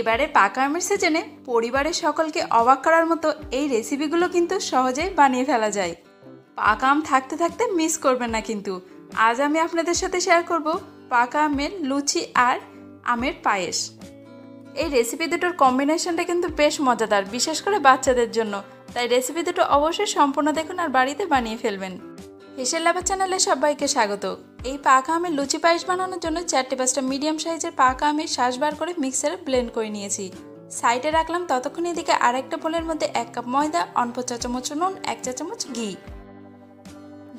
এবারে পাকা আমের সিজনে পরিবারের সকলকে অবাক করার মতো এই রেসিপিগুলো কিন্তু সহজেই বানিয়ে ফেলা যায়। পাকা আম থাকতে থাকতে মিস করবেন না কিন্তু। আজ আমি আপনাদের সাথে শেয়ার করব পাকা আমের লুচি আর আমের পায়েস। এই রেসিপি দুটোর কম্বিনেশনটা কিন্তু বেশ মজাদার, বিশেষ করে বাচ্চাদের জন্য। তাই রেসিপি দুটো অবশ্যই সম্পূর্ণ দেখুন আর বাড়িতে বানিয়ে ফেলবেন। হেসেল লাভা চ্যানেলে সবাইকে স্বাগত। এই পাকা আমের লুচি পায়েস বানানোর জন্য 4-5টা মিডিয়াম সাইজের পাকা আমের শাঁস বার করে মিক্সারে ব্লেন্ড করে নিয়েছি। সাইডে রাখলাম। ততক্ষণ এদিকে আরেকটা বোলের মধ্যে 1 কাপ ময়দা, অল্প চা চামচ নুন, 1 চা চামচ ঘি।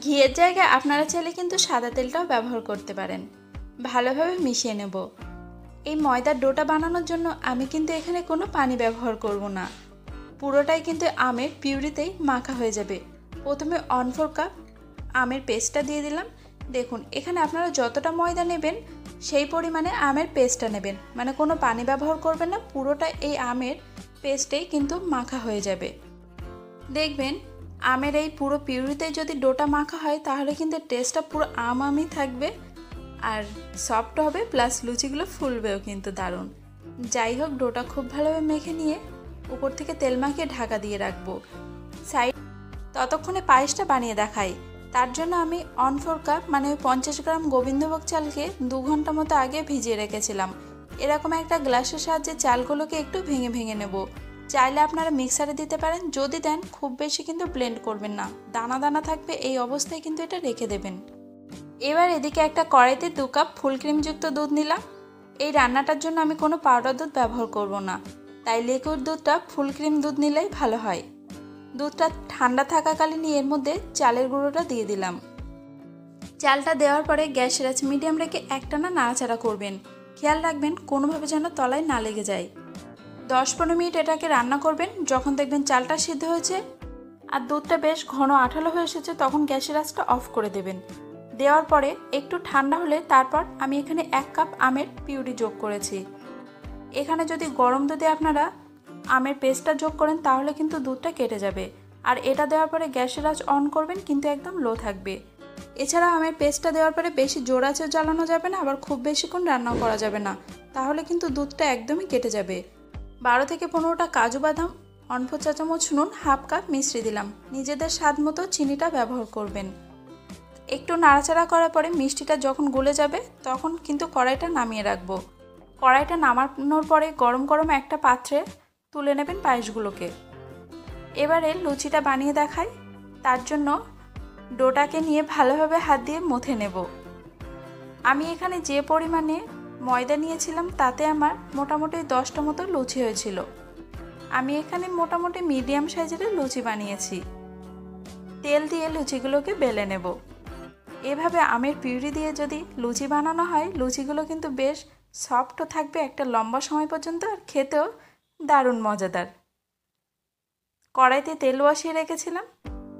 ঘিয়ের জায়গায় আপনারা চাইলে কিন্তু সাদা তেলটাও ব্যবহার করতে পারেন। ভালোভাবে মিশিয়ে নেব। এই ময়দার ডোটা বানানোর জন্য আমি কিন্তু এখানে কোনো পানি ব্যবহার করব না, পুরোটাই কিন্তু আমের পিউরিতেই মাখা হয়ে যাবে। প্রথমে 1/4 কাপ আমের পেস্টটা দিয়ে দিলাম। দেখুন, এখানে আপনারা যতটা ময়দা নেবেন সেই পরিমাণে আমের পেস্টটা নেবেন, মানে কোনো পানি ব্যবহার করবেন না, পুরোটা এই আমের পেস্টেই কিন্তু মাখা হয়ে যাবে। দেখবেন আমের এই পুরো পিউরিতে যদি ডোটা মাখা হয় তাহলে কিন্তু টেস্টটা পুরো আমই থাকবে আর সফট হবে, প্লাস লুচিগুলো ফুলবেও কিন্তু দারুণ। যাই হোক, ডোটা খুব ভালোভাবে মেখে নিয়ে উপর থেকে তেল মাখিয়ে ঢাকা দিয়ে রাখবো সাইড। ততক্ষণে পায়েসটা বানিয়ে দেখাই। তার জন্য আমি 1/4 কাপ মানে 50 গ্রাম গোবিন্দভোগ চালকে 2 ঘন্টা মতো আগে ভিজিয়ে রেখেছিলাম। এরকম একটা গ্লাসের সাহায্যে চালগুলোকে একটু ভেঙে ভেঙে নেব। চাইলে আপনারা মিক্সারে দিতে পারেন, যদি দেন খুব বেশি কিন্তু ব্লেন্ড করবেন না, দানা দানা থাকবে, এই অবস্থায় কিন্তু এটা রেখে দেবেন। এবার এদিকে একটা কড়াইতে 2 কাপ ফুল ক্রিমযুক্ত দুধ নিলাম। এই রান্নাটার জন্য আমি কোনো পাউডার দুধ ব্যবহার করব না, তাই লিকুইড দুধটা ফুল ক্রিম দুধ নিলেই ভালো হয়। দুধটা ঠান্ডা থাকাকালীন এর মধ্যে চালের গুঁড়োটা দিয়ে দিলাম। চালটা দেওয়ার পরে গ্যাসের আঁচ মিডিয়াম রেখে একটানা নাড়াচাড়া করবেন। খেয়াল রাখবেন কোনোভাবে যেন তলায় না লেগে যায়। 10-15 মিনিট এটাকে রান্না করবেন। যখন দেখবেন চালটা সিদ্ধ হয়েছে আর দুধটা বেশ ঘন আঠালো হয়ে এসেছে, তখন গ্যাসের আঁচটা অফ করে দেবেন। দেওয়ার পরে একটু ঠান্ডা হলে তারপর আমি এখানে 1 কাপ আমের পিউরি যোগ করেছি। এখানে যদি গরম দুধে আপনারা আমের পেস্টটা যোগ করেন তাহলে কিন্তু দুধটা কেটে যাবে। আর এটা দেওয়ার পরে গ্যাসের আঁচ অন করবেন, কিন্তু একদম লো থাকবে। এছাড়া আমের পেস্টটা দেওয়ার পরে বেশি জোর আঁচে জ্বালানো যাবে না, আবার খুব বেশিক্ষণ রান্নাও করা যাবে না, তাহলে কিন্তু দুধটা একদমই কেটে যাবে। 12 থেকে 15টা কাজু বাদাম, 1/4 চা চামচ নুন, 1/2 কাপ মিশ্রি দিলাম। নিজেদের স্বাদ মতো চিনিটা ব্যবহার করবেন। একটু নাড়াচাড়া করার পরে মিষ্টিটা যখন গলে যাবে তখন কিন্তু কড়াইটা নামিয়ে রাখবো। কড়াইটা নামানোর পরে গরম গরম একটা পাত্রে তুলে নেবেন পায়েসগুলোকে। এবারে লুচিটা বানিয়ে দেখাই। তার জন্য ডোটাকে নিয়ে ভালোভাবে হাত দিয়ে মথে নেব। আমি এখানে যে পরিমাণে ময়দা নিয়েছিলাম তাতে আমার মোটামুটি 10টা মতো লুচি হয়েছিল। আমি এখানে মোটামুটি মিডিয়াম সাইজের লুচি বানিয়েছি। তেল দিয়ে লুচিগুলোকে বেলে নেব। এভাবে আমের পিউরি দিয়ে যদি লুচি বানানো হয়, লুচিগুলো কিন্তু বেশ সফটও থাকবে একটা লম্বা সময় পর্যন্ত, আর খেতেও দারুণ মজাদার। কড়াইতে তেল বসিয়ে রেখেছিলাম।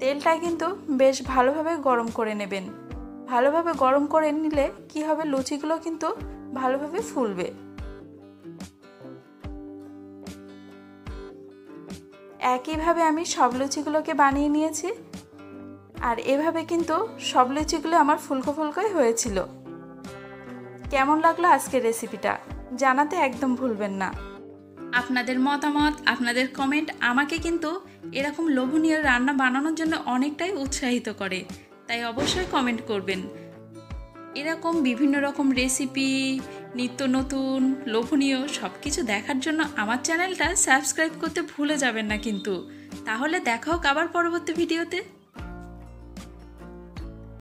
তেলটা কিন্তু বেশ ভালোভাবে গরম করে নেবেন। ভালোভাবে গরম করে নিলে কি হবে, লুচিগুলো কিন্তু ভালোভাবে ফুলবে। একইভাবে আমি সব লুচিগুলোকে বানিয়ে নিয়েছি। আর এভাবে কিন্তু সব লুচিগুলো আমার ফুলকো ফুলকোই হয়েছিল। কেমন লাগলো আজকের রেসিপিটা জানাতে একদম ভুলবেন না। আপনাদের মতামত, আপনাদের কমেন্ট আমাকে কিন্তু এরকম লোভনীয় রান্না বানানোর জন্য অনেকটাই উৎসাহিত করে, তাই অবশ্যই কমেন্ট করবেন। এরকম বিভিন্ন রকম রেসিপি, নিত্য নতুন লোভনীয় সব কিছু দেখার জন্য আমার চ্যানেলটা সাবস্ক্রাইব করতে ভুলে যাবেন না কিন্তু। তাহলে দেখা হোক আবার পরবর্তী ভিডিওতে।